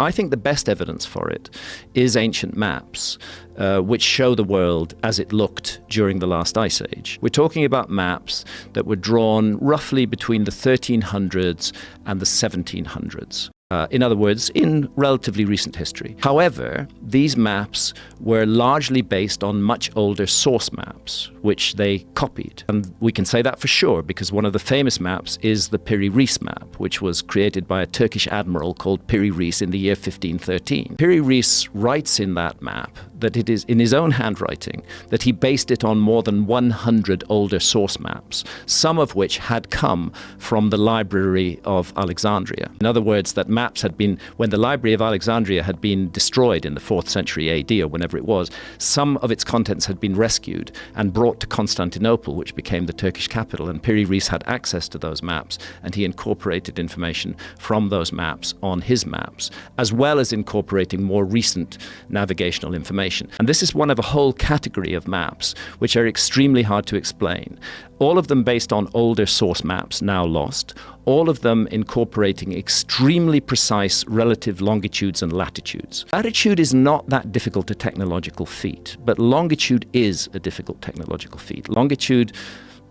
I think the best evidence for it is ancient maps, which show the world as it looked during the last ice age. We're talking about maps that were drawn roughly between the 1300s and the 1700s. In other words, in relatively recent history. However, these maps were largely based on much older source maps, which they copied. And we can say that for sure, because one of the famous maps is the Piri Reis map, which was created by a Turkish admiral called Piri Reis in the year 1513. Piri Reis writes in that map that it is in his own handwriting that he based it on more than 100 older source maps, some of which had come from the Library of Alexandria. In other words, that maps had been, when the Library of Alexandria had been destroyed in the 4th century AD or whenever it was, some of its contents had been rescued and brought to Constantinople, which became the Turkish capital. And Piri Reis had access to those maps, and he incorporated information from those maps on his maps, as well as incorporating more recent navigational information. And this is one of a whole category of maps which are extremely hard to explain. All of them based on older source maps, now lost, all of them incorporating extremely precise relative longitudes and latitudes. Latitude is not that difficult a technological feat, but longitude is a difficult technological feat. Longitude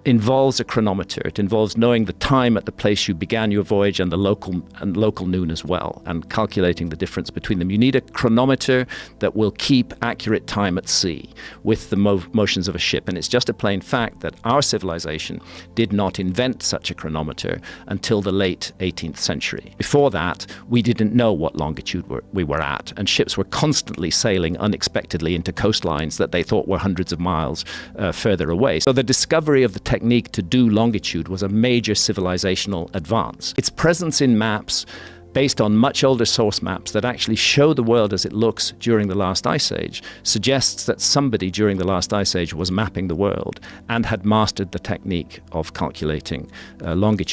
involves a chronometer. It involves knowing the time at the place you began your voyage and the local noon as well, and calculating the difference between them. You need a chronometer that will keep accurate time at sea with the motions of a ship. And it's just a plain fact that our civilization did not invent such a chronometer until the late 18th century. Before that, we didn't know what longitude we were at, and ships were constantly sailing unexpectedly into coastlines that they thought were hundreds of miles further away. So the discovery of the technique to do longitude was a major civilizational advance. Its presence in maps based on much older source maps that actually show the world as it looks during the last ice age suggests that somebody during the last ice age was mapping the world and had mastered the technique of calculating longitude.